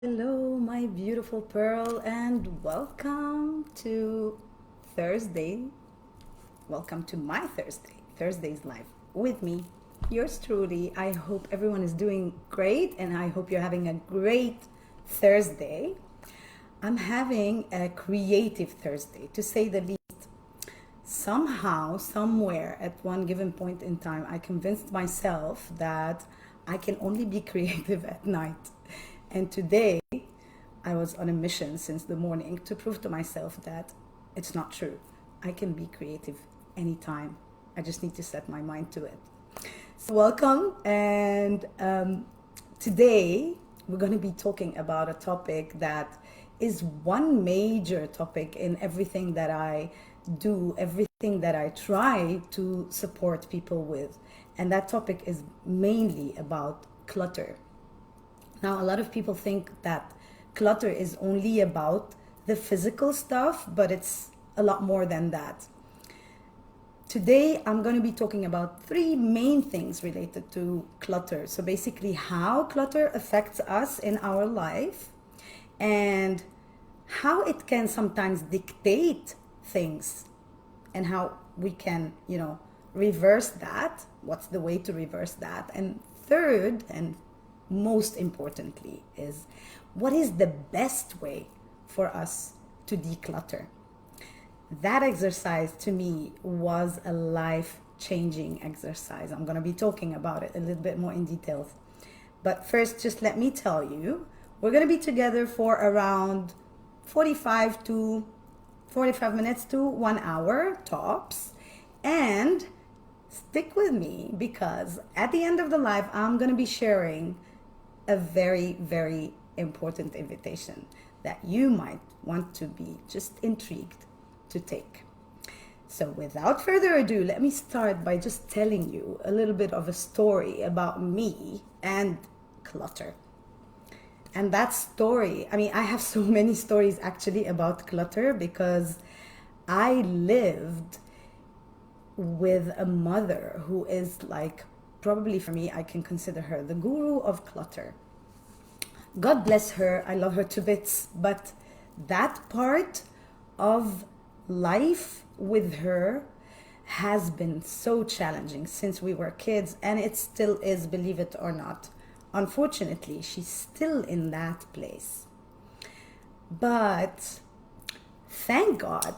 Hello, my beautiful pearl, and welcome to Thursday. Welcome to my Thursday's Life with me, yours truly. I hope everyone is doing great, and I hope you're having a great Thursday. I'm having a creative Thursday, to say the least. Somehow, somewhere, at one given point in time, I convinced myself that I can only be creative at night. And today, I was on a mission since the morning to prove to myself that it's not true. I can be creative anytime. I just need to set my mind to it. So, welcome. And today, we're going to be talking about a topic that is one major topic in everything that I do, everything that I try to support people with. And that topic is mainly about clutter. Now, a lot of people think that clutter is only about the physical stuff, but it's a lot more than that. Today, I'm going to be talking about three main things related to clutter. So, basically, how clutter affects us in our life and how it can sometimes dictate things and how we can, reverse that. What's the way to reverse that? And third, and most importantly, is what is the best way for us to declutter? That exercise to me was a life-changing exercise. I'm going to be talking about it a little bit more in details. But first, just let me tell you, we're going to be together for around 45 minutes to 1 hour tops. And stick with me because at the end of the live, I'm going to be sharing a very, very important invitation that you might want to be just intrigued to take. So without further ado, let me start by just telling you a little bit of a story about me and clutter. And that story, I have so many stories actually about clutter because I lived with a mother who is like, probably for me, I can consider her the guru of clutter. God bless her. I love her to bits. But that part of life with her has been so challenging since we were kids, and it still is, believe it or not. Unfortunately, she's still in that place. But thank God,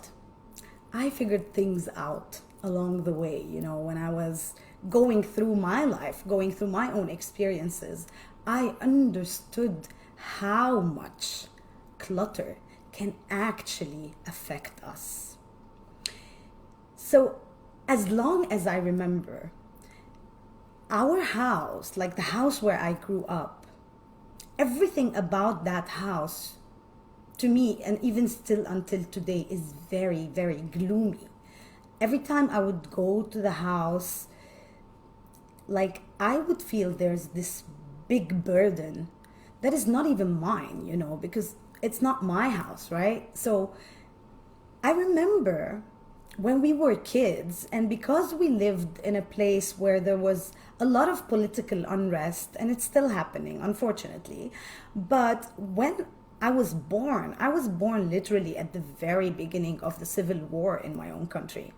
I figured things out along the way. When I was going through my life, going through my own experiences, I understood how much clutter can actually affect us. So, as long as I remember, our house, like the house where I grew up, everything about that house, to me, and even still until today, is very, very gloomy. Every time I would go to the house, like I would feel there's this big burden that is not even mine, because it's not my house, right? So I remember when we were kids, and because we lived in a place where there was a lot of political unrest, and it's still happening, unfortunately. But when I was born literally at the very beginning of the civil war in my own country.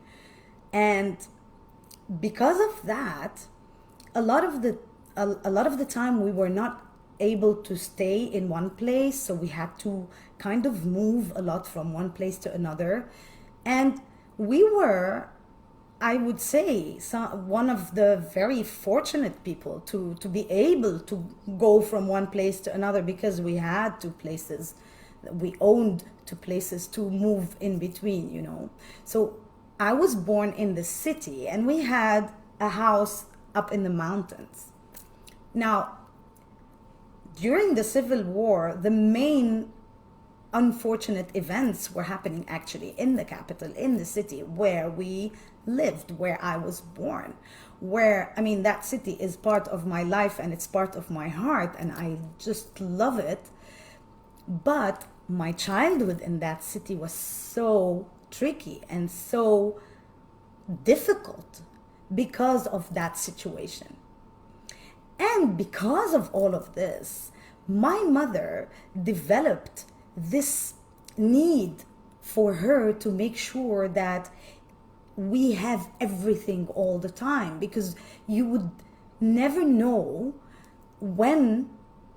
And because of that, a lot of the time we were not able to stay in one place, so we had to kind of move a lot from one place to another. And we were, I would say, one of the very fortunate people to be able to go from one place to another, because we had two places that we owned, two places to move in between. So I was born in the city, and we had a house up in the mountains. Now, during the Civil War, the main unfortunate events were happening actually in the capital, in the city where we lived, where I was born. That city is part of my life and it's part of my heart, and I just love it. But my childhood in that city was so tricky and so difficult because of that situation. And because of all of this, my mother developed this need for her to make sure that we have everything all the time, because you would never know when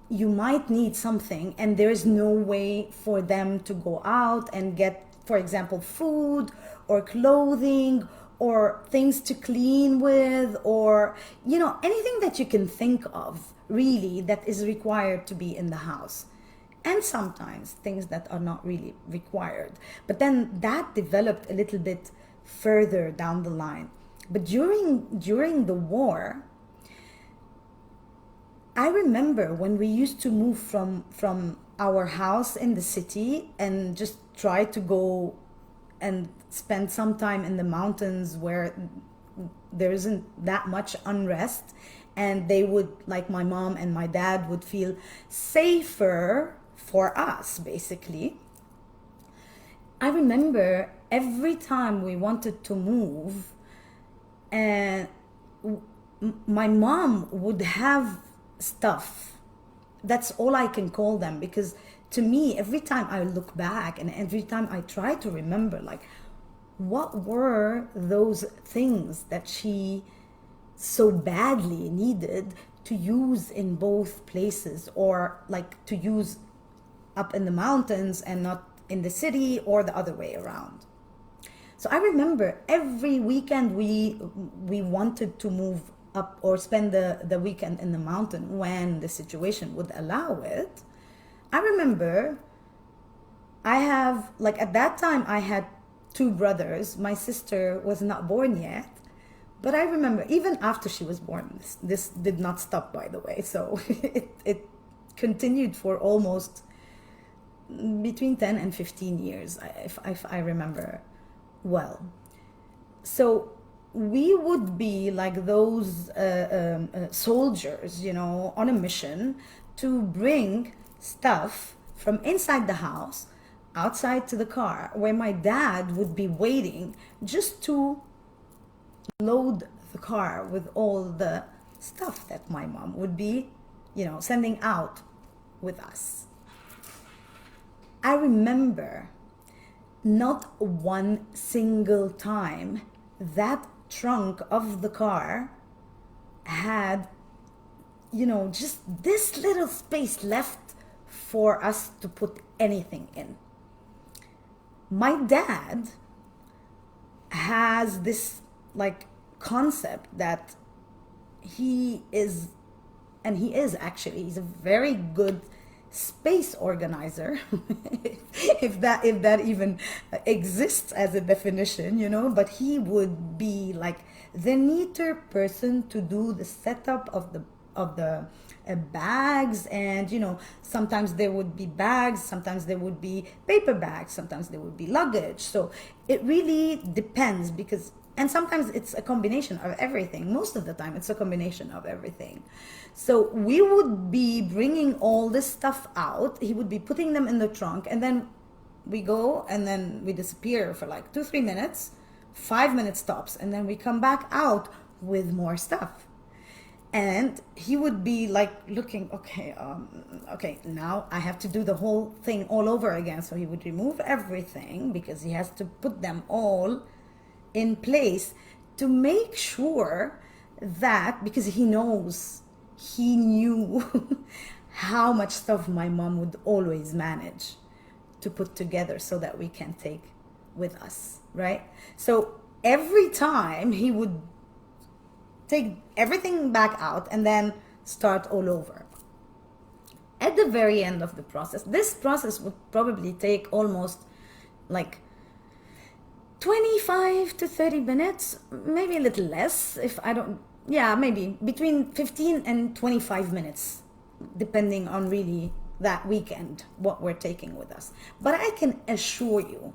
you might need something and there is no way for them to go out and get, for example, food or clothing or things to clean with, or anything that you can think of really that is required to be in the house. And sometimes things that are not really required. But then that developed a little bit further down the line. But during the war, I remember when we used to move from our house in the city and just try to go and spend some time in the mountains where there isn't that much unrest, and they would, like my mom and my dad, would feel safer for us, basically. I remember every time we wanted to move, and my mom would have stuff. That's all I can call them, because to me, every time I look back and every time I try to remember, like, what were those things that she so badly needed to use in both places, or like to use up in the mountains and not in the city, or the other way around. So I remember every weekend we wanted to move up or spend the weekend in the mountain when the situation would allow it. I remember at that time I had two brothers. My sister was not born yet. But I remember even after she was born, this did not stop, by the way. So it continued for almost between 10 and 15 years, if I remember well. So we would be like those soldiers, on a mission to bring stuff from inside the house outside to the car, where my dad would be waiting just to load the car with all the stuff that my mom would be, sending out with us. I remember not one single time that trunk of the car had, just this little space left for us to put anything in. My dad has this concept that he is actually, he's a very good space organizer, if that even exists as a definition, but he would be like the neater person to do the setup of the bags. And sometimes there would be bags, sometimes there would be paper bags, sometimes there would be luggage. So it really depends, and sometimes it's a combination of everything. Most of the time it's a combination of everything. So we would be bringing all this stuff out. He would be putting them in the trunk, and then we go and then we disappear for 2-3 minutes, 5 minutes tops, and then we come back out with more stuff. And he would be looking, okay, now I have to do the whole thing all over again. So he would remove everything because he has to put them all in place to make sure that, because he knew how much stuff my mom would always manage to put together so that we can take with us, right? So every time he would take everything back out and then start all over. At the very end of the process, this process would probably take almost 25 to 30 minutes, maybe a little less, maybe between 15 and 25 minutes, depending on really that weekend, what we're taking with us. But I can assure you,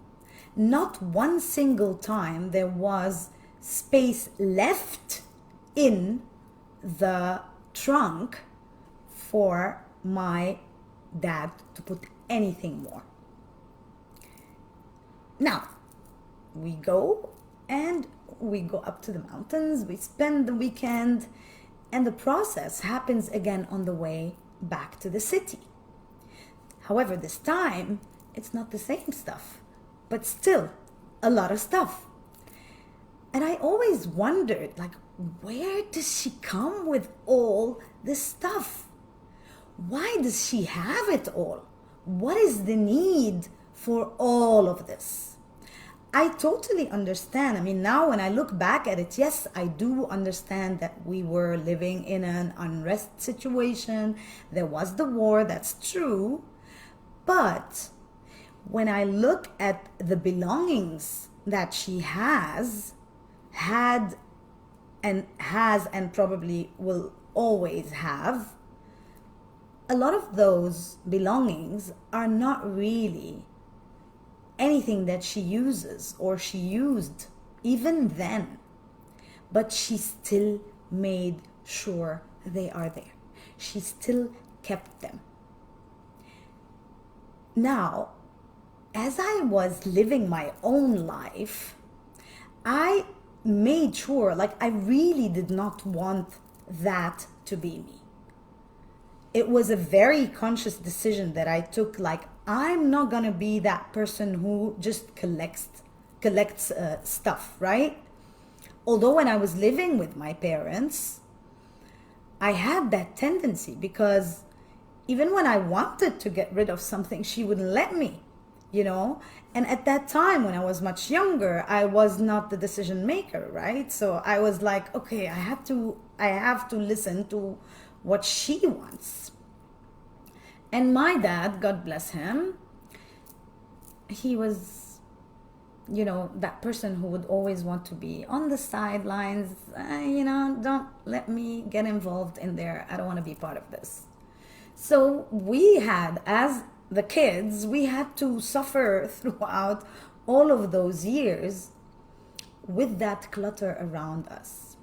not one single time there was space left in the trunk for my dad to put anything more. Now, we go up to the mountains, we spend the weekend, and the process happens again on the way back to the city. However, this time, it's not the same stuff, but still a lot of stuff. And I always wondered, like, where does she come with all this stuff? Why does she have it all? What is the need for all of this? I totally understand. I mean, now when I look back at it, yes, I do understand that we were living in an unrest situation. There was the war, that's true. But when I look at the belongings that she had and probably will always have, a lot of those belongings are not really anything that she uses or she used even then, but she still made sure they are there. She still kept them. Now, as I was living my own life, I made sure, like, I really did not want that to be me. It was a very conscious decision that I took, like, I'm not gonna be that person who just collects stuff, right? Although when I was living with my parents, I had that tendency, because even when I wanted to get rid of something, she wouldn't let me, you know? And at that time, when I was much younger, I was not the decision maker, right? So I was like, okay, I have to listen to what she wants. And my dad, God bless him, he was, you know, that person who would always want to be on the sidelines. You know, don't let me get involved in there. I don't want to be part of this. So we had, as the kids, we had to suffer throughout all of those years with that clutter around us.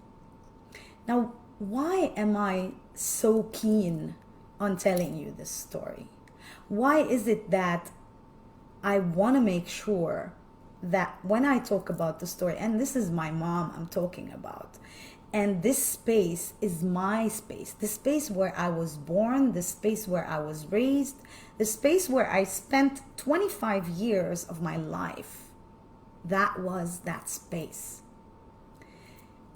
Now, why am I so keen on telling you this story? Why is it that I want to make sure that when I talk about the story, and this is my mom I'm talking about, and this space is my space, the space where I was born, the space where I was raised, the space where I spent 25 years of my life, that was that space.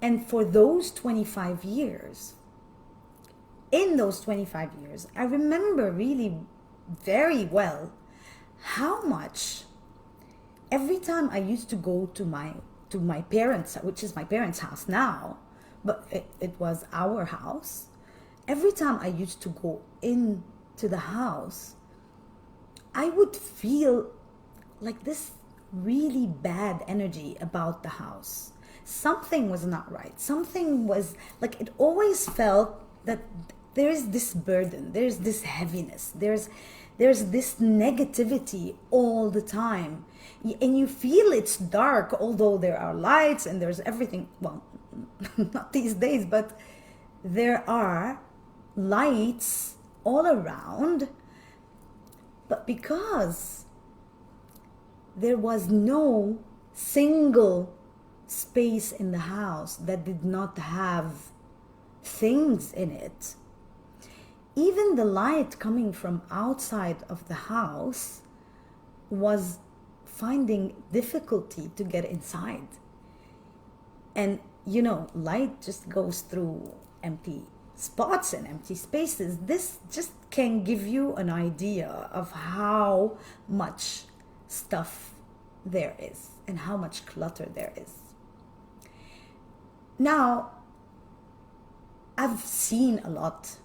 And for those 25 years, in those 25 years, I remember really very well how much every time I used to go to my parents', which is my parents' house now, but it was our house. Every time I used to go into the house, I would feel like this really bad energy about the house. Something was not right. Something was like, it always felt that there is this burden, there's this heaviness, there's this negativity all the time. And you feel it's dark, although there are lights and there's everything. Well, not these days, but there are lights all around. But because there was no single space in the house that did not have things in it, even the light coming from outside of the house was finding difficulty to get inside. And you know, light just goes through empty spots and empty spaces. This just can give you an idea of how much stuff there is and how much clutter there is. Now, I've seen a lot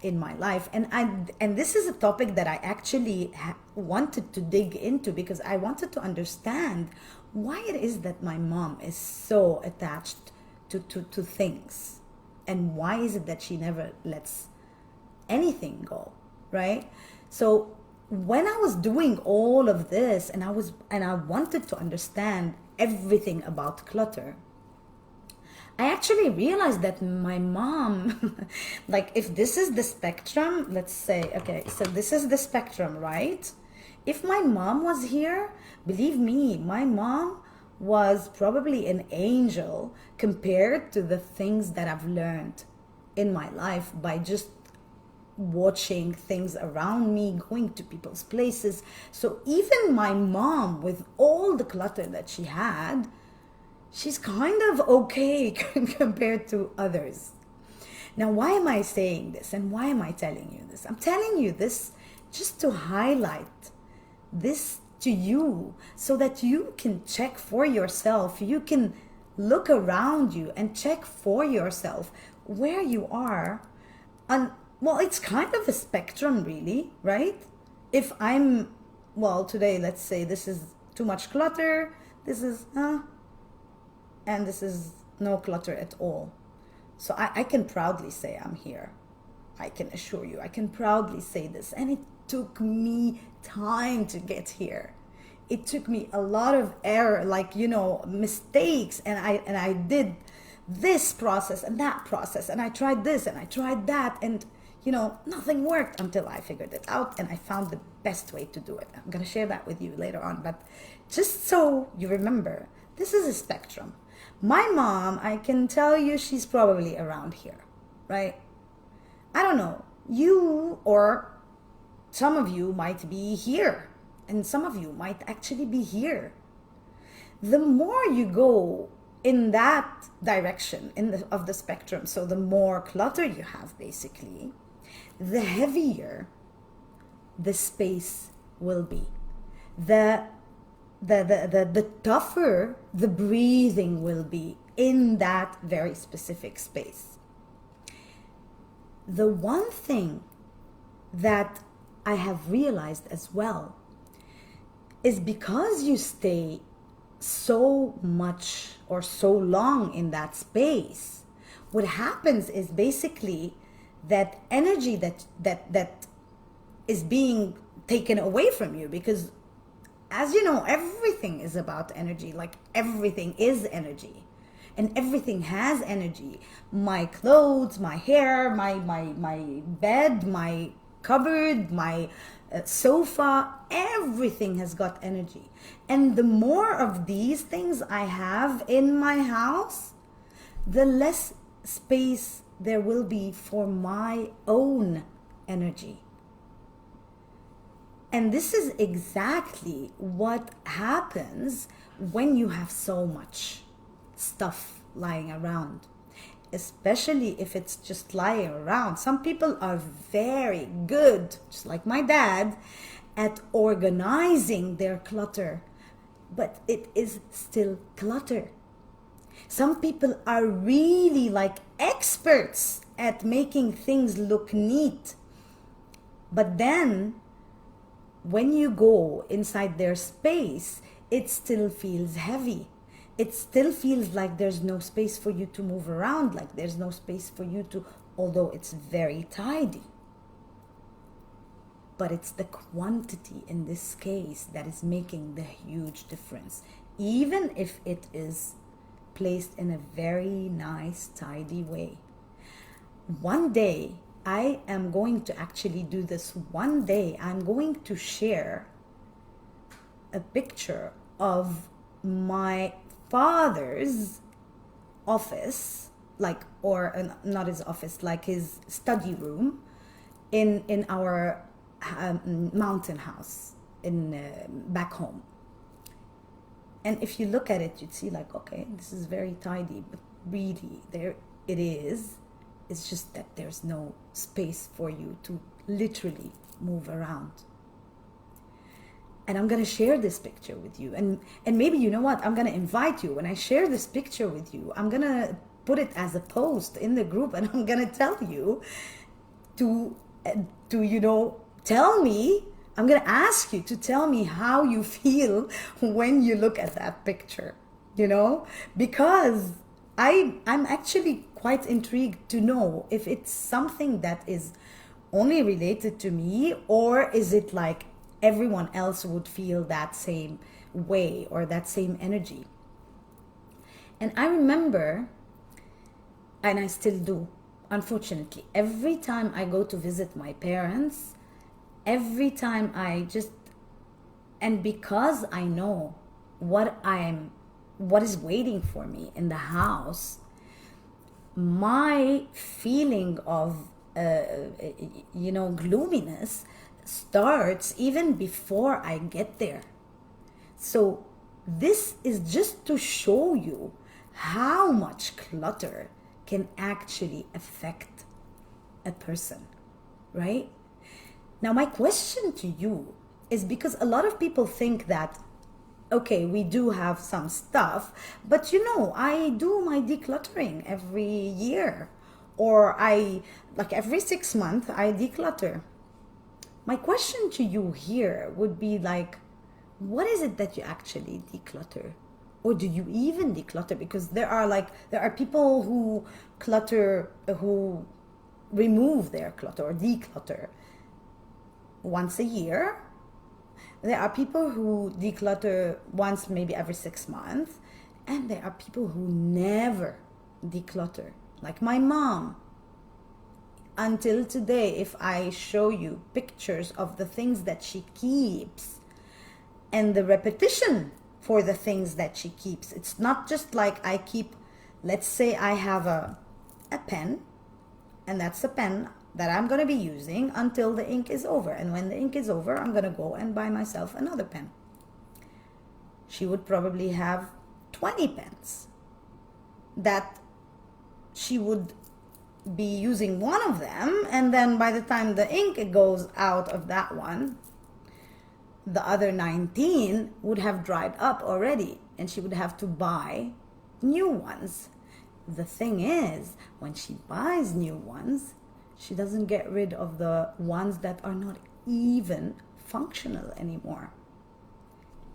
in my life, and this is a topic that I actually wanted to dig into, because I wanted to understand why it is that my mom is so attached to things, and why is it that she never lets anything go, right? So when I was doing all of this, and I wanted to understand everything about clutter, I actually realized that my mom, like, if this is the spectrum, let's say, okay, so this is the spectrum, right? If my mom was here, believe me, my mom was probably an angel compared to the things that I've learned in my life by just watching things around me, going to people's places. So even my mom, with all the clutter that she had, she's kind of okay compared to others. Now, why am I saying this and why am I telling you this? I'm telling you this just to highlight this to you so that you can check for yourself. You can look around you and check for yourself where you are on, well, it's kind of a spectrum, really, right? If I'm, well, today, let's say this is too much clutter, this is, and this is no clutter at all. So I can proudly say I'm here. I can assure you, I can proudly say this. And it took me time to get here. It took me a lot of error, like, mistakes. And I did this process and that process. And I tried this and I tried that. And, nothing worked until I figured it out. And I found the best way to do it. I'm going to share that with you later on. But just so you remember, this is a spectrum. My mom, I can tell you, she's probably around here, right? I don't know. You or some of you might be here, and some of you might actually be here. The more you go in that direction of the spectrum, so the more clutter you have, basically, the heavier the space will be. The tougher the breathing will be in that very specific space. The one thing that I have realized as well is because you stay so much or so long in that space, what happens is basically that energy that is being taken away from you, because as you know, everything is about energy. Like, everything is energy. And everything has energy. My clothes, my hair, my bed, my cupboard, my sofa, everything has got energy. And the more of these things I have in my house, the less space there will be for my own energy. And this is exactly what happens when you have so much stuff lying around, especially if it's just lying around. Some people are very good, just like my dad, at organizing their clutter, but it is still clutter. Some people are really like experts at making things look neat, but then when you go inside their space, it still feels heavy. It still feels like there's no space for you to move around, like there's no space for you to, although it's very tidy. But it's the quantity in this case that is making the huge difference, even if it is placed in a very nice, tidy way. One day, I am going to actually do this. One day, I'm going to share a picture of my father's office, not his office, like his study room in our mountain house back home. And if you look at it, you'd see like, okay, this is very tidy, but really there it is. It's just that there's no space for you to literally move around. And I'm going to share this picture with you. And maybe, you know what, I'm going to invite you. When I share this picture with you, I'm going to put it as a post in the group, and I'm going to tell you to tell me, I'm going to ask you to tell me how you feel when you look at that picture, because I'm actually quite intrigued to know if it's something that is only related to me, or is it like everyone else would feel that same way or that same energy. And I remember, and I still do, unfortunately, every time I go to visit my parents, every time and because I know what is waiting for me in the house, my feeling of gloominess starts even before I get there. So this is just to show you how much clutter can actually affect a person, right? Now, my question to you is, because a lot of people think that, okay, we do have some stuff, but I do my decluttering every year, or every 6 months, I declutter. My question to you here would be like, what is it that you actually declutter? Or do you even declutter? Because there are people who who remove their clutter or declutter once a year. There are people who declutter once, maybe every 6 months. And there are people who never declutter. Like my mom. Until today, if I show you pictures of the things that she keeps and the repetition for the things that she keeps, it's not just like I keep, let's say I have a pen, and that's a pen that I'm going to be using until the ink is over. And when the ink is over, I'm going to go and buy myself another pen. She would probably have 20 pens that she would be using one of them, and then by the time the ink goes out of that one, the other 19 would have dried up already, and she would have to buy new ones. The thing is, when she buys new ones, she doesn't get rid of the ones that are not even functional anymore.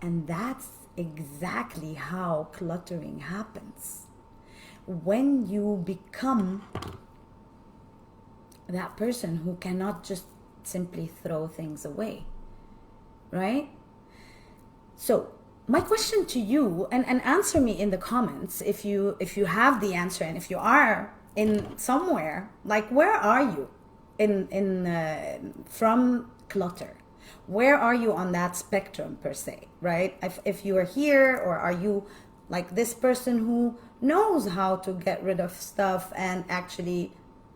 And that's exactly how cluttering happens. When you become that person who cannot just simply throw things away, right? So my question to you, and answer me in the comments if you have the answer, and if you are in somewhere, like, where are you from clutter? Where are you on that spectrum per se, right? If you are here, or are you like this person who knows how to get rid of stuff and actually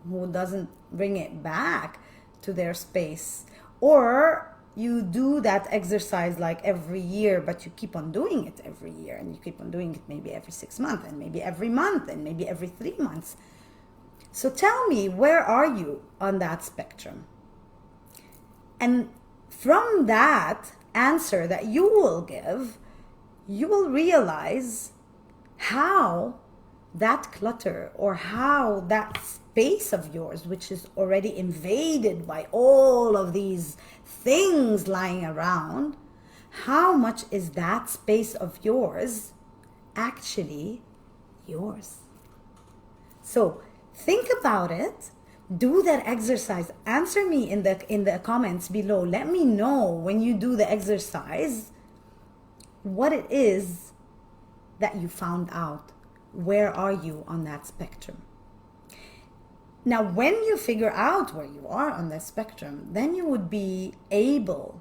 who doesn't bring it back to their space? Or you do that exercise like every year, but you keep on doing it every year, and you keep on doing it maybe every 6 months, and maybe every month, and maybe every 3 months. So tell me, where are you on that spectrum? And from that answer that you will give, you will realize how that clutter, or how that space of yours, which is already invaded by all of these things lying around, how much is that space of yours actually yours? So think about it. Do that exercise. Answer me in the comments below. Let me know when you do the exercise what it is that you found out. Where are you on that spectrum? Now, when you figure out where you are on the spectrum, then you would be able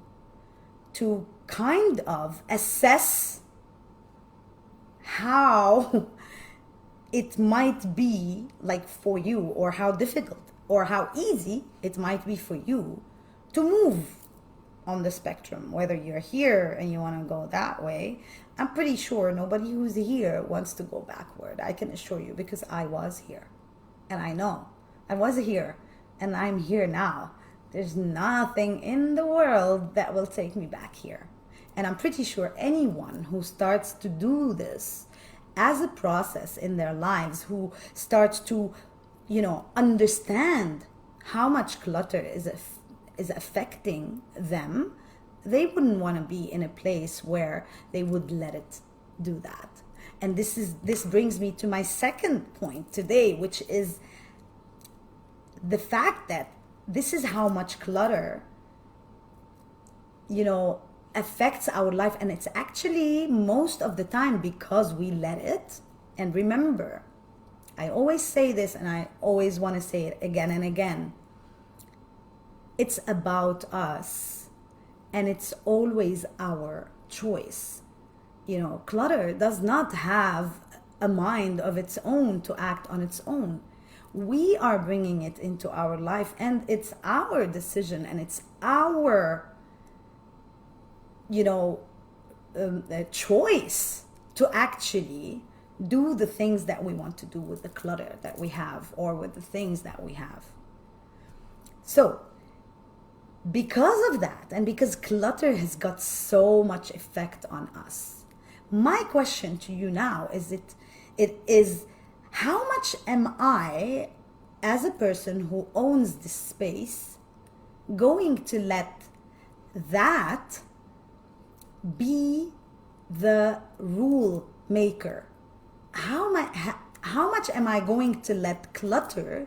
to kind of assess how it might be like for you, or how difficult or how easy it might be for you to move on the spectrum. Whether you're here and you want to go that way, I'm pretty sure nobody who's here wants to go backward. I can assure you, because I was here, and I know I was here, and I'm here now. There's nothing in the world that will take me back here. And I'm pretty sure anyone who starts to do this as a process in their lives, who starts to, understand how much clutter is affecting them, they wouldn't want to be in a place where they would let it do that. And this brings me to my second point today, which is the fact that this is how much clutter, affects our life. And it's actually most of the time because we let it. And remember, I always say this, and I always want to say it again and again. It's about us, and it's always our choice. Clutter does not have a mind of its own to act on its own. We are bringing it into our life, and it's our decision, and it's our, a choice to actually do the things that we want to do with the clutter that we have, or with the things that we have. So because of that, and because clutter has got so much effect on us, my question to you now is how much am I, as a person who owns this space, going to let that be the rule maker? How much am I going to let clutter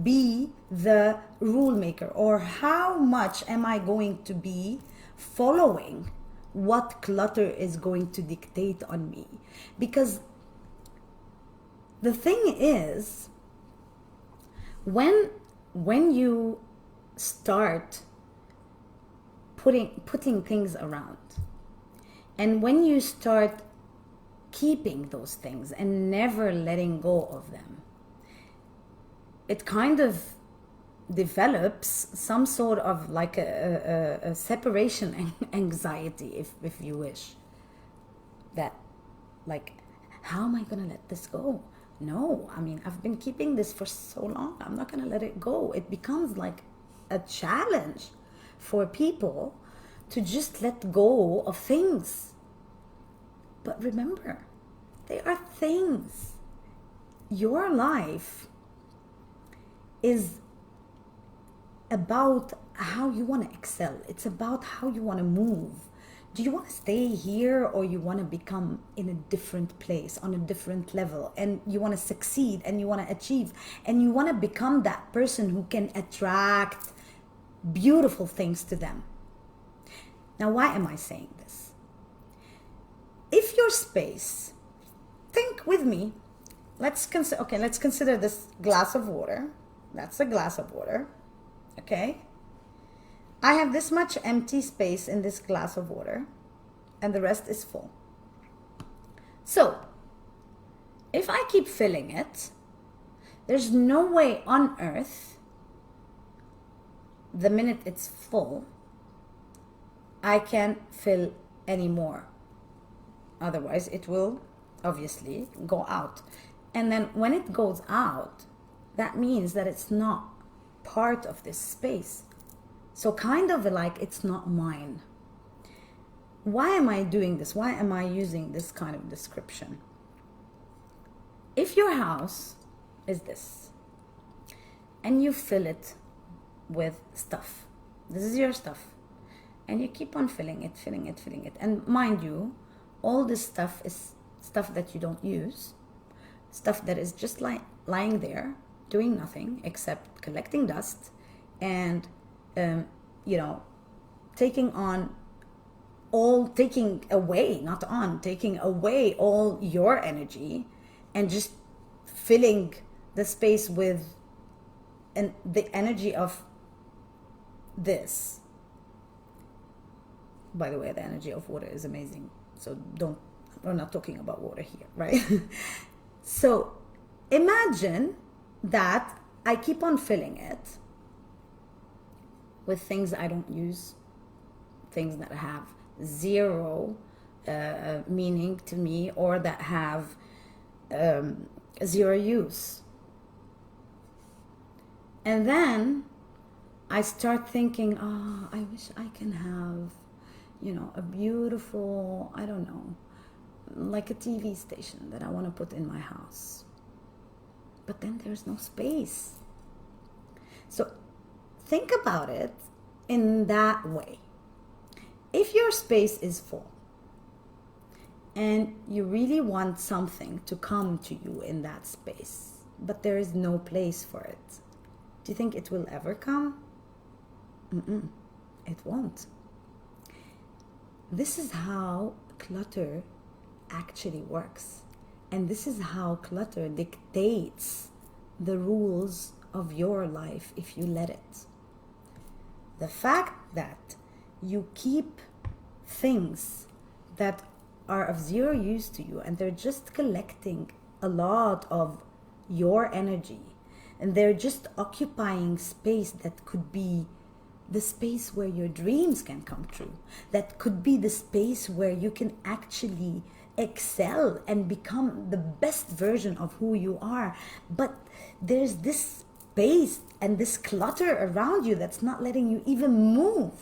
be the rule maker? Or how much am I going to be following what clutter is going to dictate on me? Because the thing is, when you start putting things around, and when you start keeping those things and never letting go of them, it kind of develops some sort of like a separation anxiety, if you wish. That, like, how am I gonna let this go? No, I mean, I've been keeping this for so long, I'm not gonna let it go. It becomes like a challenge for people to just let go of things. But remember, they are things. Your life is about how you want to excel. It's about how you want to move. Do you want to stay here, or you want to become in a different place, on a different level, and you want to succeed, and you want to achieve, and you want to become that person who can attract beautiful things to them? Now, why am I saying this? If your space, think with me, let's consider this glass of water. That's a glass of water, okay? I have this much empty space in this glass of water, and the rest is full. So, if I keep filling it, there's no way on earth, the minute it's full, I can fill any more. Otherwise, it will obviously go out. And then when it goes out, that means that it's not part of this space. So kind of like it's not mine. Why am I doing this? Why am I using this kind of description? If your house is this, and you fill it with stuff, this is your stuff, and you keep on filling it. And mind you, all this stuff is stuff that you don't use, stuff that is just lying there, doing nothing except collecting dust and taking away all your energy, and just filling the space with the energy of this. By the way, the energy of water is amazing, so we're not talking about water here, right? So imagine that I keep on filling it with things I don't use, things that have zero meaning to me, or that have zero use. And then I start thinking, I wish I can have, a beautiful, I don't know, like a TV station that I want to put in my house. But then there's no space. So think about it in that way. If your space is full and you really want something to come to you in that space, but there is no place for it, do you think it will ever come? It won't. This is how clutter actually works. And this is how clutter dictates the rules of your life if you let it. The fact that you keep things that are of zero use to you, and they're just collecting a lot of your energy, and they're just occupying space that could be the space where your dreams can come true. That could be the space where you can actually excel and become the best version of who you are. But there's this space and this clutter around you that's not letting you even move.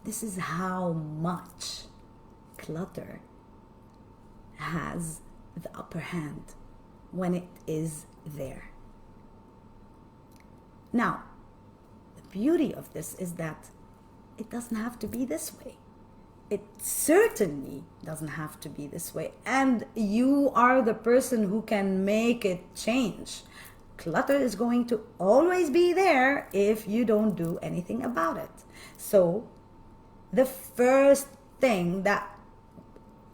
This is how much clutter has the upper hand when it is there. Now, the beauty of this is that it doesn't have to be this way. It certainly doesn't have to be this way. And you are the person who can make it change. Clutter is going to always be there if you don't do anything about it. So, the first thing that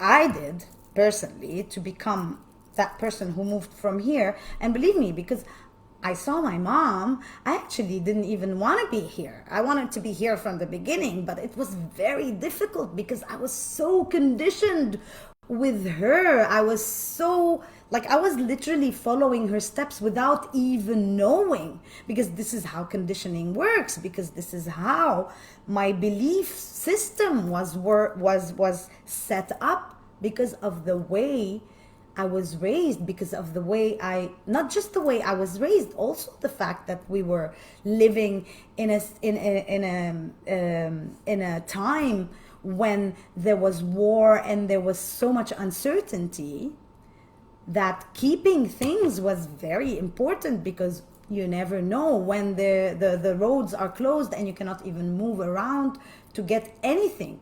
I did personally to become that person who moved from here, and believe me, because I saw my mom, I actually didn't even want to be here. I wanted to be here from the beginning, but it was very difficult because I was so conditioned with her. I was so, I was literally following her steps without even knowing, because this is how conditioning works, because this is how my belief system was set up, because of the way I was raised, because of the way not just the way I was raised, also the fact that we were living in a time when there was war and there was so much uncertainty, that keeping things was very important, because you never know when the roads are closed and you cannot even move around to get anything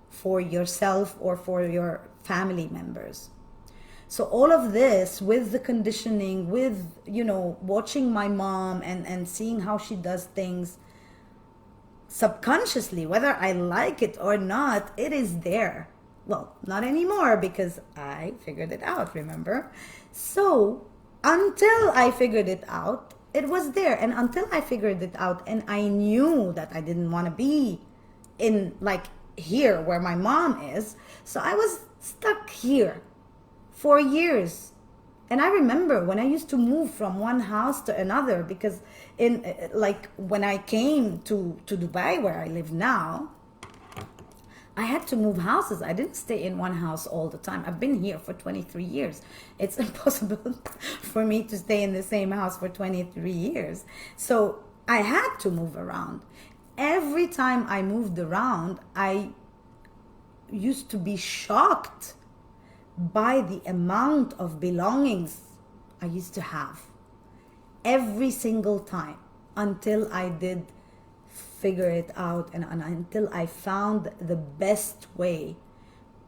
for yourself or for your family members. So all of this, with the conditioning, with, watching my mom and seeing how she does things subconsciously, whether I like it or not, it is there. Well, not anymore, because I figured it out, remember? So until I figured it out, it was there. And until I figured it out and I knew that I didn't want to be in here where my mom is, so I was stuck here for years. And I remember when I used to move from one house to another, because when I came to Dubai, where I live now, I had to move houses. I didn't stay in one house all the time. I've been here for 23 years. It's impossible for me to stay in the same house for 23 years. So I had to move around. Every time I moved around, I used to be shocked by the amount of belongings I used to have every single time, until I did figure it out and until I found the best way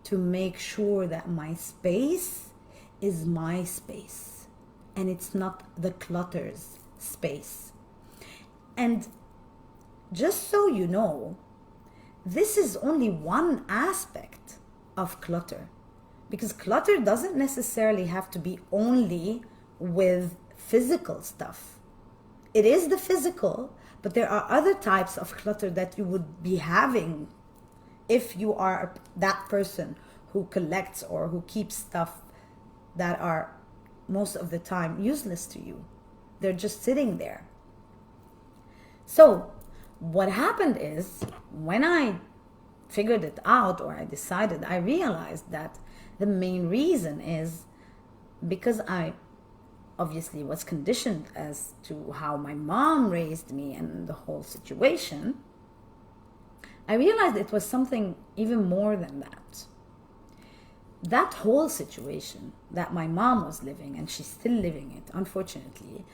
to make sure that my space is my space and it's not the clutter's space. And just so you know, this is only one aspect of clutter. Because clutter doesn't necessarily have to be only with physical stuff. It is the physical, but there are other types of clutter that you would be having if you are that person who collects or who keeps stuff that are most of the time useless to you. They're just sitting there. So what happened is, when I figured it out, or I decided, I realized that the main reason is because I obviously was conditioned as to how my mom raised me and the whole situation. I realized it was something even more than that. That whole situation that my mom was living, and she's still living it, unfortunately,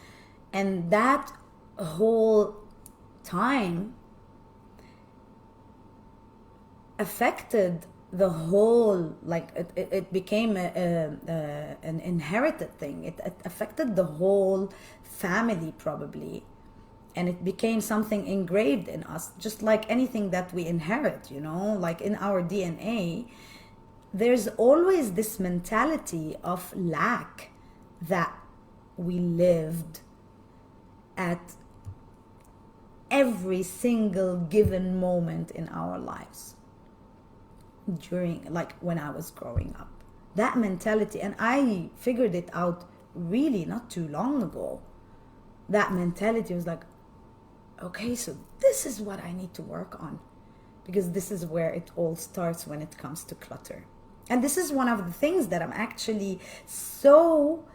and that whole time affected the whole, it became an inherited thing. It affected the whole family probably, and it became something engraved in us, just like anything that we inherit, like in our DNA. There's always this mentality of lack that we lived at every single given moment in our lives. During, when I was growing up, that mentality, and I figured it out really not too long ago, that mentality was like, okay, so this is what I need to work on, because this is where it all starts when it comes to clutter. And this is one of the things that I'm actually so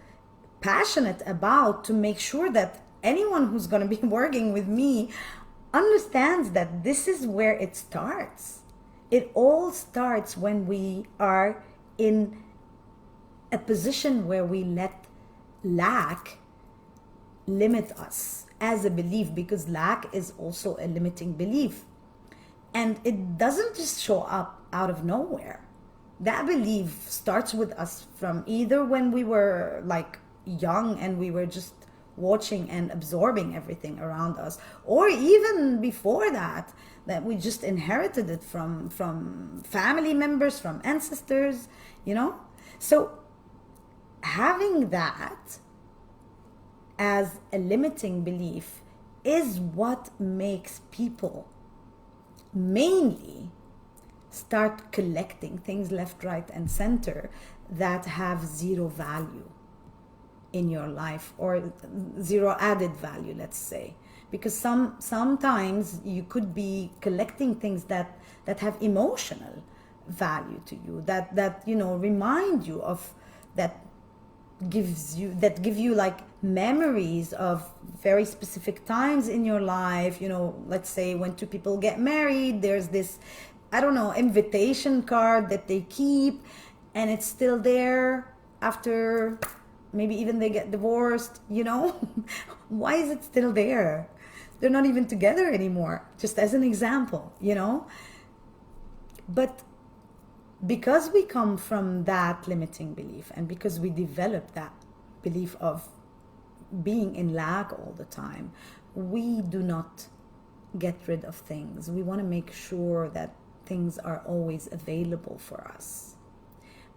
passionate about, to make sure that anyone who's going to be working with me understands that this is where it starts. It all starts when we are in a position where we let lack limit us as a belief, because lack is also a limiting belief. And it doesn't just show up out of nowhere. That belief starts with us from either when we were like young and we were just watching and absorbing everything around us, or even before that, that we just inherited it from family members, from ancestors, you know? So having that as a limiting belief is what makes people mainly start collecting things left, right, and center that have zero value in your life, or zero added value, let's say. Because sometimes you could be collecting things that have emotional value to you, that you know, remind you of, that give you like memories of very specific times in your life. You know, let's say when two people get married, there's this, I don't know, invitation card that they keep, and it's still there after maybe even they get divorced, you know? Why is it still there? They're not even together anymore, just as an example, you know? But because we come from that limiting belief, and because we develop that belief of being in lack all the time, we do not get rid of things. We want to make sure that things are always available for us.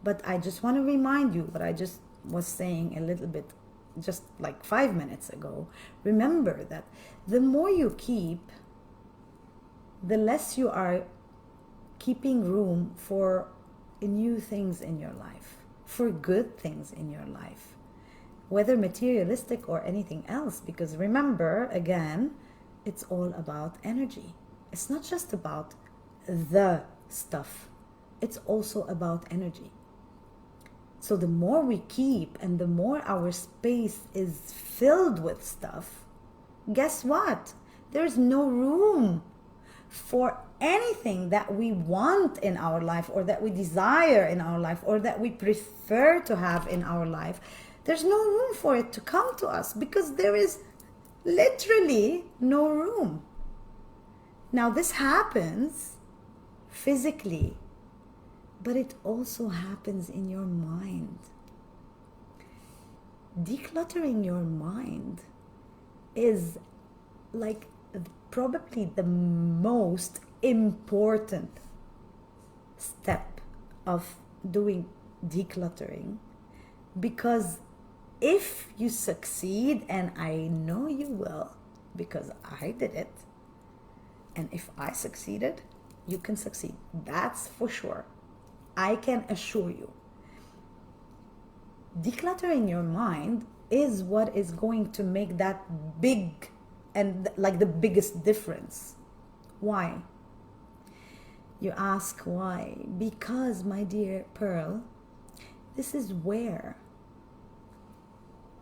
But I just want to remind you what I just was saying a little bit just like 5 minutes ago. Remember that the more you keep, the less you are keeping room for new things in your life, for good things in your life, whether materialistic or anything else. Because remember, again, it's all about energy. It's not just about the stuff, it's also about energy. So the more we keep and the more our space is filled with stuff, guess what? There's no room for anything that we want in our life, or that we desire in our life, or that we prefer to have in our life. There's no room for it to come to us, because there is literally no room. Now this happens physically, but it also happens in your mind. Decluttering your mind is like probably the most important step of doing decluttering, because if you succeed, and I know you will because I did it, and if I succeeded, you can succeed. That's for sure. I can assure you. Decluttering your mind is what is going to make that big, and like the biggest difference. Why? You ask why? Because, my dear Pearl, this is where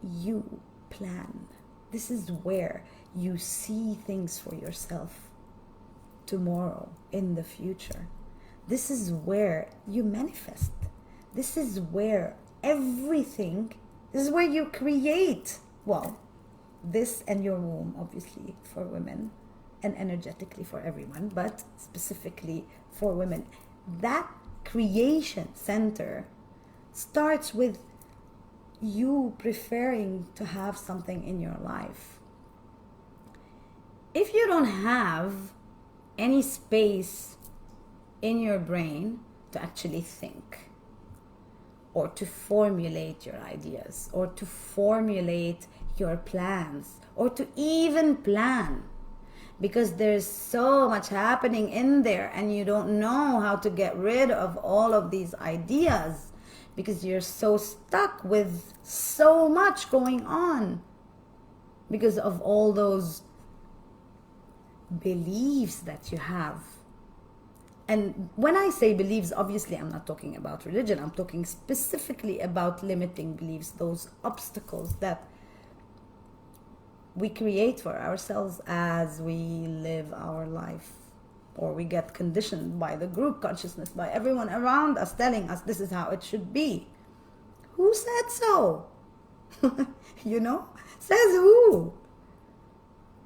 you plan. This is where you see things for yourself tomorrow, in the future. This is where you manifest. This is where everything, this is where you create. Well, this and your womb, obviously, for women, and energetically for everyone, but specifically for women. That creation center starts with you preferring to have something in your life. If you don't have any space in your brain to actually think, or to formulate your ideas, or to formulate your plans, or to even plan, because there's so much happening in there and you don't know how to get rid of all of these ideas, because you're so stuck with so much going on because of all those beliefs that you have. And when I say beliefs, obviously I'm not talking about religion. I'm talking specifically about limiting beliefs, those obstacles that we create for ourselves as we live our life, or we get conditioned by the group consciousness, by everyone around us telling us this is how it should be. Who said so? You know? Says who?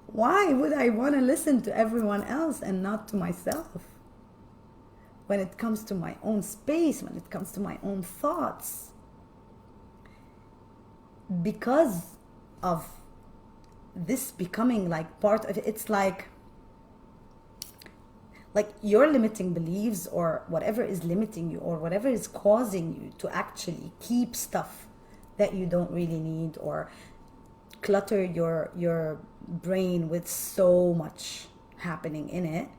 Why would I want to listen to everyone else and not to myself? When it comes to my own space, when it comes to my own thoughts. Because of this becoming like part of it, it's like your limiting beliefs, or whatever is limiting you, or whatever is causing you to actually keep stuff that you don't really need, or clutter your brain with so much happening in it.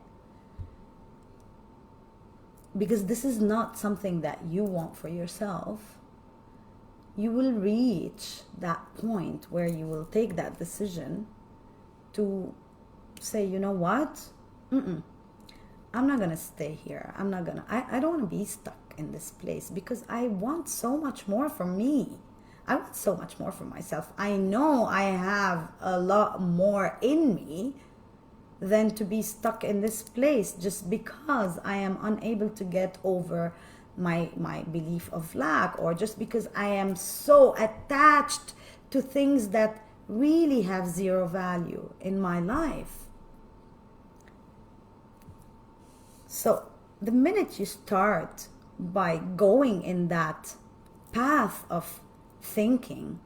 Because this is not something that you want for yourself. You will reach that point where you will take that decision to say, you know what? I'm not going to stay here. I don't want to be stuck in this place, because I want so much more for me. I want so much more for myself. I know I have a lot more in me than to be stuck in this place just because I am unable to get over my belief of lack, or just because I am so attached to things that really have zero value in my life. So the minute you start by going in that path of thinking,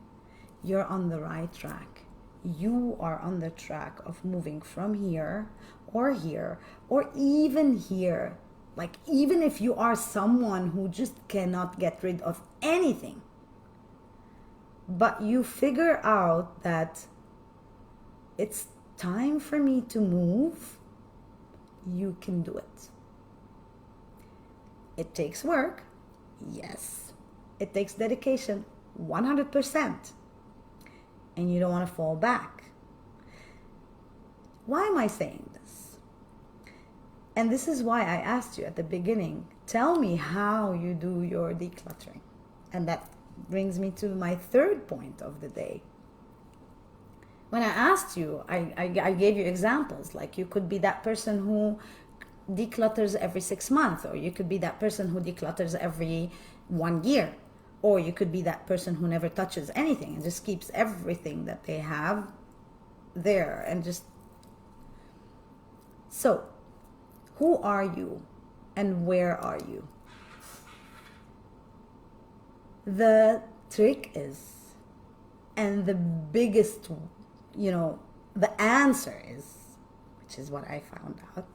you're on the right track. You are on the track of moving from here, or even here. Like, even if you are someone who just cannot get rid of anything, but you figure out that it's time for me to move, you can do it. It takes work, yes. It takes dedication, 100%. And you don't want to fall back. Why am I saying this? And this is why I asked you at the beginning, tell me how you do your decluttering. And that brings me to my third point of the day. When I asked you, I gave you examples. Like, you could be that person who declutters every 6 months, or you could be that person who declutters every 1 year. Or you could be that person who never touches anything and just keeps everything that they have there and just... So, who are you and where are you? The trick is, and the biggest, the answer is, which is what I found out.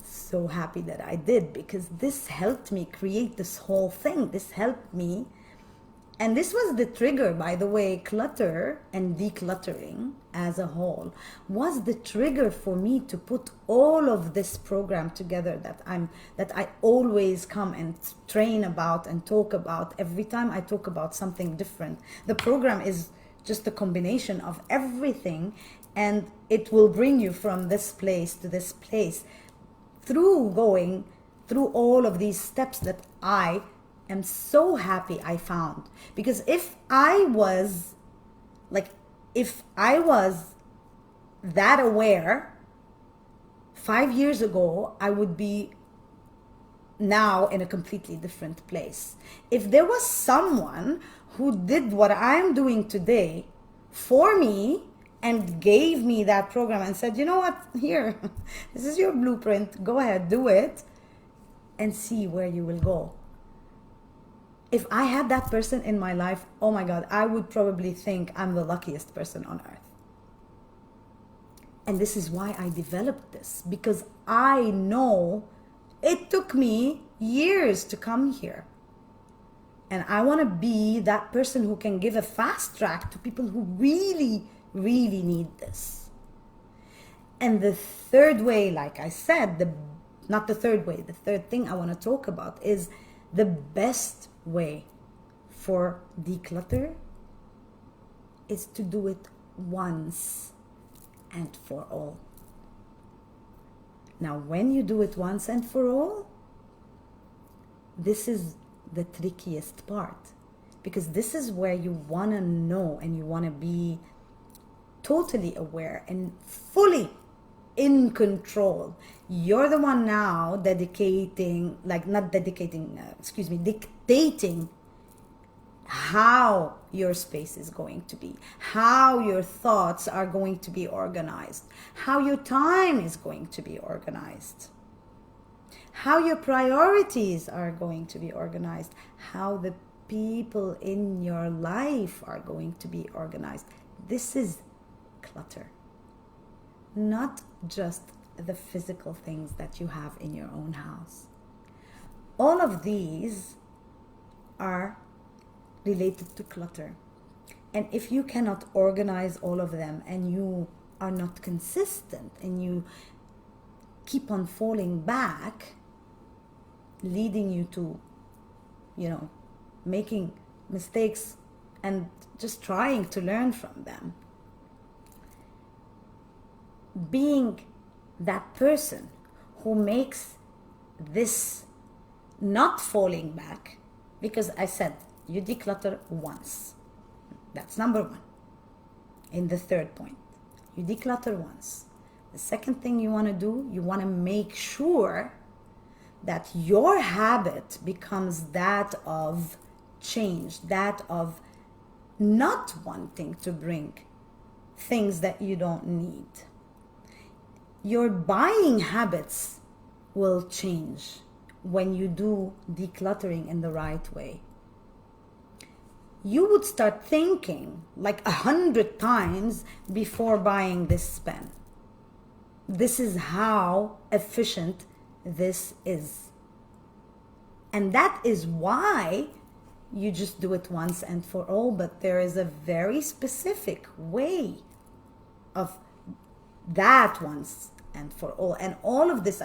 So happy that I did, because this helped me create this whole thing. This helped me, and this was the trigger, by the way. Clutter and decluttering as a whole was the trigger for me to put all of this program together that I always come and train about and talk about. Every time I talk about something different, the program is just a combination of everything, and it will bring you from this place to this place, through going through all of these steps that I am so happy I found. Because if I was that aware 5 years ago, I would be now in a completely different place. If there was someone who did what I'm doing today for me, and gave me that program and said, you know what, here, this is your blueprint, go ahead, do it, and see where you will go. If I had that person in my life, oh my God, I would probably think I'm the luckiest person on earth. And this is why I developed this, because I know it took me years to come here. And I want to be that person who can give a fast track to people who really need this. And the third way, like I said, the third thing I want to talk about is The best way for declutter is to do it once and for all. Now, when you do it once and for all, this is the trickiest part, because this is where you want to know and you want to be totally aware and fully in control. You're the one now dictating how your space is going to be, how your thoughts are going to be organized, how your time is going to be organized, how your priorities are going to be organized, how the people in your life are going to be organized. This is clutter, not just the physical things that you have in your own house. All of these are related to clutter. And if you cannot organize all of them and you are not consistent and you keep on falling back, leading you to, making mistakes and just trying to learn from them, being that person who makes this not falling back, because I said you declutter once. That's number one. In the third point, you declutter once. The second thing you want to do, you want to make sure that your habit becomes that of change, that of not wanting to bring things that you don't need. Your buying habits will change when you do decluttering in the right way. You would start thinking like 100 times before buying this pen. This is how efficient this is. And that is why you just do it once and for all, but there is a very specific way of that once and for all. And all of this,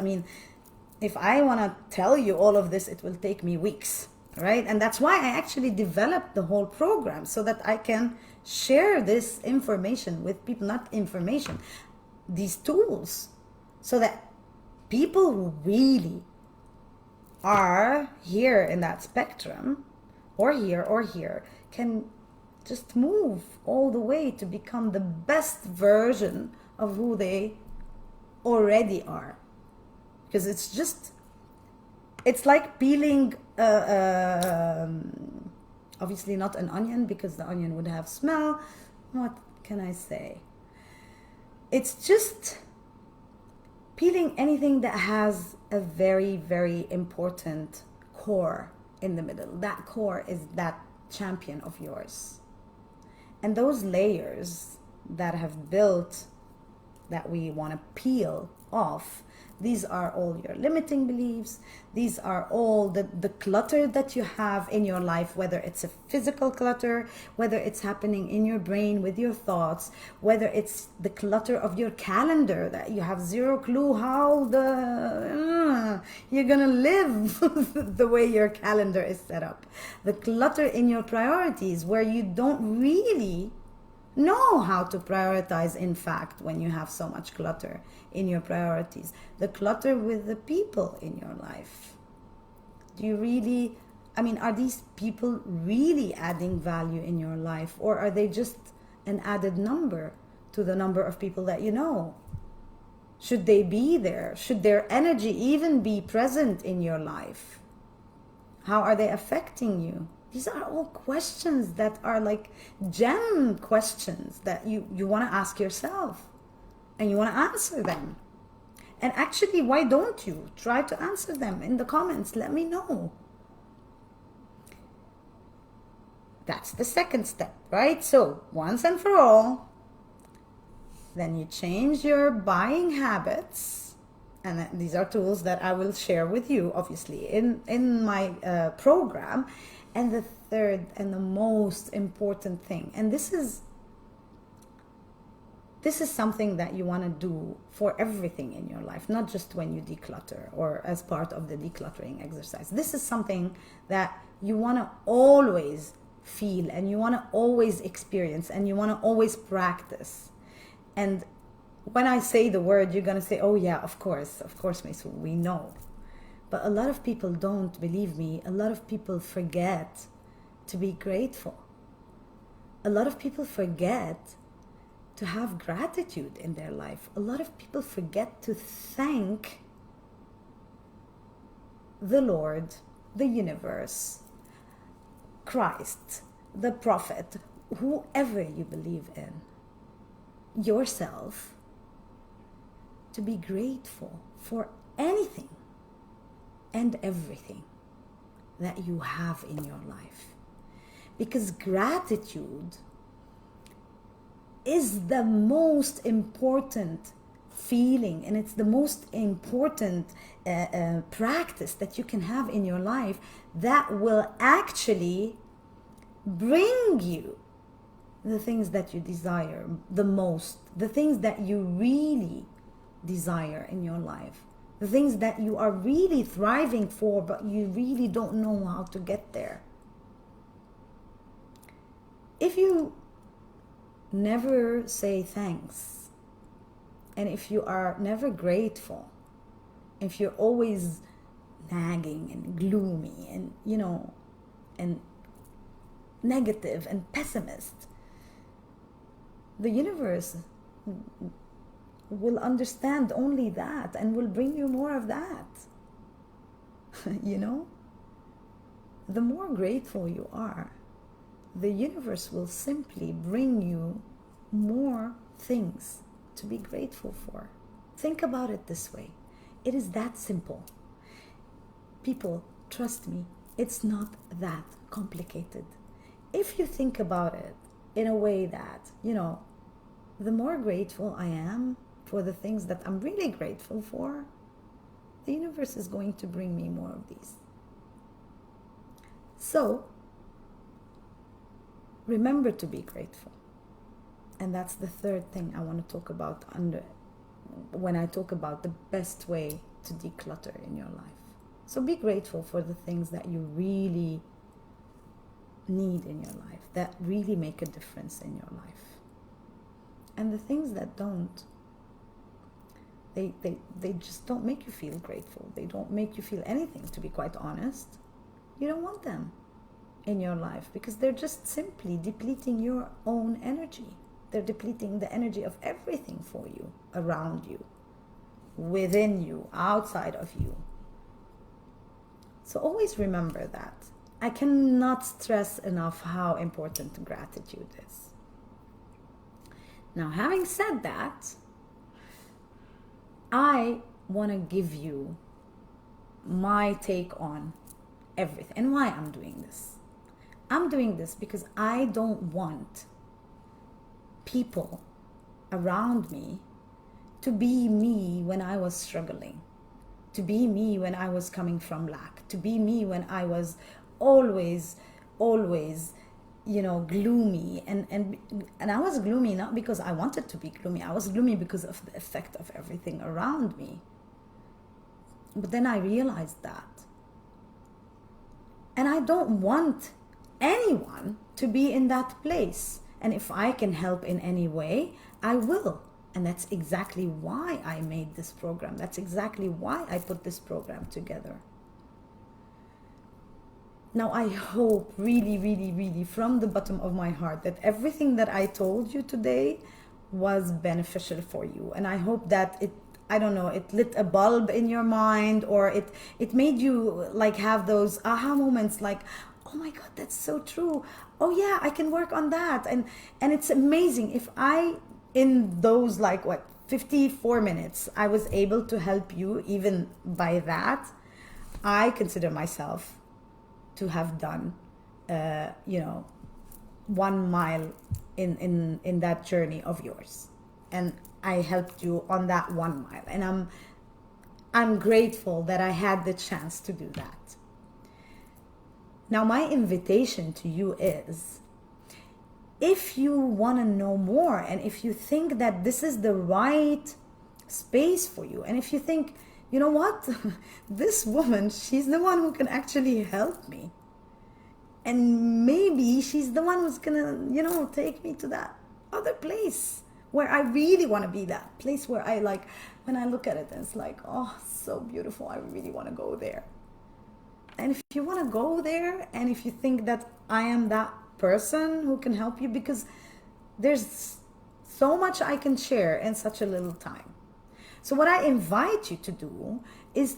if I want to tell you all of this, it will take me weeks, right? And that's why I actually developed the whole program, so that I can share this information with people, not information, these tools, so that people who really are here in that spectrum, or here, can just move all the way to become the best version of who they already are. Because it's like peeling, obviously not an onion, because the onion would have smell. What can I say? It's just peeling anything that has a very, very important core in the middle. That core is that champion of yours. And those layers that have built, that we want to peel off, these are all your limiting beliefs. These are all the clutter that you have in your life, whether it's a physical clutter, whether it's happening in your brain with your thoughts, whether it's the clutter of your calendar that you have zero clue how you're gonna live the way your calendar is set up. The clutter in your priorities, where you don't really know how to prioritize, in fact, when you have so much clutter in your priorities. The clutter with the people in your life. Do you really, are these people really adding value in your life, or are they just an added number to the number of people that you know? Should they be there? Should their energy even be present in your life? How are they affecting you? These are all questions that are like gem questions that you want to ask yourself, and you want to answer them. And actually, why don't you try to answer them in the comments? Let me know. That's the second step, right? So once and for all, then you change your buying habits. And these are tools that I will share with you, obviously, in my program. And the third and the most important thing, and this is This is something that you want to do for everything in your life, not just when you declutter or as part of the decluttering exercise. This is something that you want to always feel and you want to always experience and you want to always practice. And when I say the word, you're going to say, oh yeah, of course, Mesu, we know. But a lot of people don't, believe me. A lot of people forget to be grateful. A lot of people forget to have gratitude in their life. A lot of people forget to thank the Lord, the universe, Christ, the prophet, whoever you believe in, yourself, to be grateful for anything and everything that you have in your life. Because gratitude is the most important feeling, and it's the most important practice that you can have in your life that will actually bring you the things that you desire the most, the things that you really desire in your life, the things that you are really thriving for, but you really don't know how to get there. If you never say thanks, and if you are never grateful, if you're always nagging and gloomy and, and negative and pessimist, the universe will understand only that and will bring you more of that. The more grateful you are, the universe will simply bring you more things to be grateful for. Think about it this way. It is that simple. People, trust me, it's not that complicated. If you think about it in a way that, the more grateful I am for the things that I'm really grateful for, the universe is going to bring me more of these. So, remember to be grateful. And that's the third thing I want to talk about when I talk about the best way to declutter in your life. So be grateful for the things that you really need in your life, that really make a difference in your life. And the things that don't, they just don't make you feel grateful. They don't make you feel anything, to be quite honest. You don't want them in your life because they're just simply depleting your own energy. They're depleting the energy of everything for you, around you, within you, outside of you. So always remember that. I cannot stress enough how important gratitude is. Now, having said that, I want to give you my take on everything and why I'm doing this. I'm doing this because I don't want people around me to be me when I was struggling, to be me when I was coming from lack, to be me when I was always gloomy, and I was gloomy not because I wanted to be gloomy. I was gloomy because of the effect of everything around me. But then I realized that, and I don't want anyone to be in that place. And if I can help in any way, I will. And that's exactly why I made this program. That's exactly why I put this program together. Now, I hope really from the bottom of my heart that everything that I told you today was beneficial for you. And I hope that it lit a bulb in your mind, or it made you have those aha moments oh my God, that's so true. Oh yeah, I can work on that. And it's amazing. If I, in those 54 minutes, I was able to help you even by that, I consider myself to have done 1 mile in that journey of yours, and I helped you on that 1 mile, and I'm grateful that I had the chance to do that. Now my invitation to you is, if you want to know more, and if you think that this is the right space for you, and if you think, you know what, this woman, she's the one who can actually help me, and maybe she's the one who's gonna take me to that other place where I really want to be, that place where I like, when I look at it, and it's like, oh, so beautiful, I really want to go there. And if you want to go there, and if you think that I am that person who can help you, because there's so much I can share in such a little time. So what I invite you to do is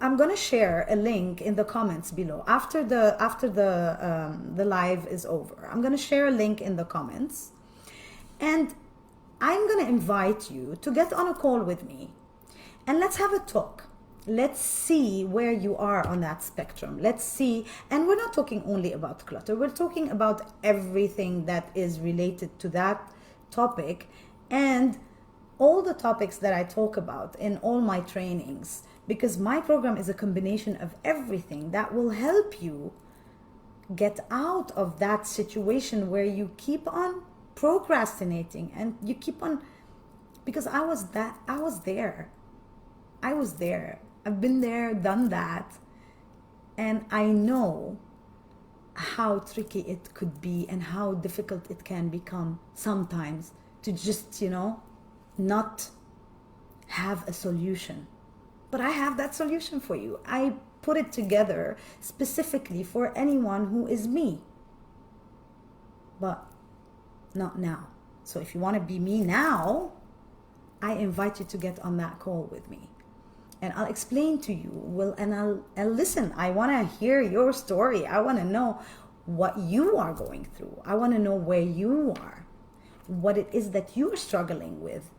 I'm going to share a link in the comments below after the live is over. I'm going to share a link in the comments, and I'm going to invite you to get on a call with me, and let's have a talk. Let's see where you are on that spectrum. Let's see, and we're not talking only about clutter. We're talking about everything that is related to that topic, and all the topics that I talk about in all my trainings, because my program is a combination of everything that will help you get out of that situation where you keep on procrastinating, and you keep on, because I was there. I've been there, done that, and I know how tricky it could be and how difficult it can become sometimes to just, not have a solution. But I have that solution for you. I put it together specifically for anyone who is me, but not now. So if you want to be me now, I invite you to get on that call with me. And I'll explain to you, and I'll listen. I want to hear your story. I want to know what you are going through. I want to know where you are, what it is that you're struggling with.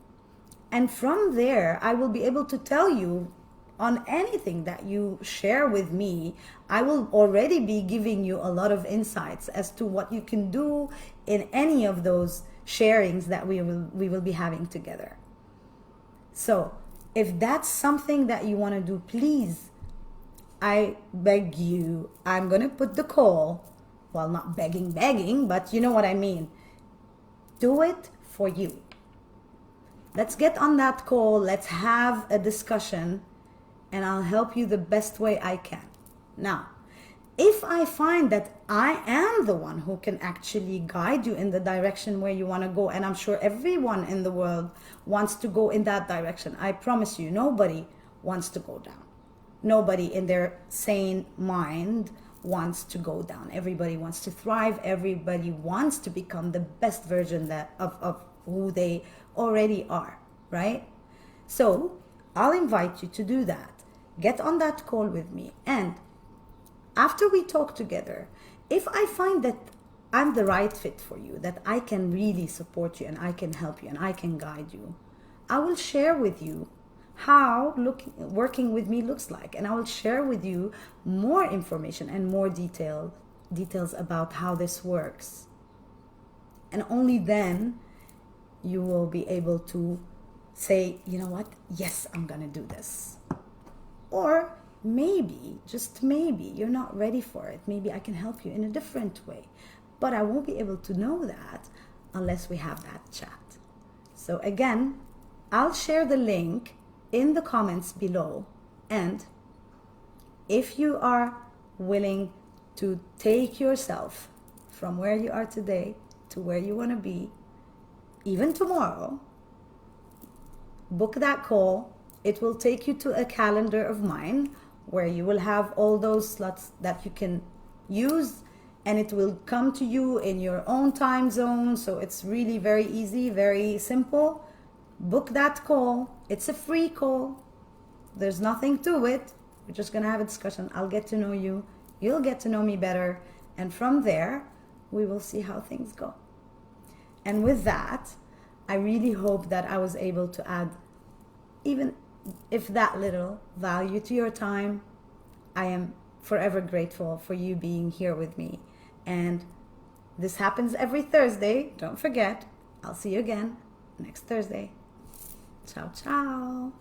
And from there, I will be able to tell you on anything that you share with me. I will already be giving you a lot of insights as to what you can do in any of those sharings that we will be having together. So if that's something that you want to do, please, I beg you, I'm going to put the call, well, not begging, but you know what I mean. Do it for you. Let's get on that call. Let's have a discussion, and I'll help you the best way I can. Now, if I find that I am the one who can actually guide you in the direction where you want to go, and I'm sure everyone in the world wants to go in that direction. I promise you, nobody wants to go down. Nobody in their sane mind wants to go down. Everybody wants to thrive. Everybody wants to become the best version of who they already are, right? So I'll invite you to do that. Get on that call with me, and after we talk together, if I find that I'm the right fit for you, that I can really support you and I can help you and I can guide you, I will share with you how working with me looks like, and I will share with you more information and more details about how this works. And only then you will be able to say, you know what, yes, I'm gonna do this. Or maybe, just maybe, you're not ready for it. Maybe I can help you in a different way. But I won't be able to know that unless we have that chat. So again, I'll share the link in the comments below. And if you are willing to take yourself from where you are today to where you want to be, even tomorrow, book that call. It will take you to a calendar of mine where you will have all those slots that you can use, and it will come to you in your own time zone. So it's really very easy, very simple. Book that call. It's a free call. There's nothing to it. We're just going to have a discussion. I'll get to know you. You'll get to know me better. And from there, we will see how things go. And with that, I really hope that I was able to add, even if that little, value to your time. I am forever grateful for you being here with me. And this happens every Thursday. Don't forget. I'll see you again next Thursday. Ciao, ciao.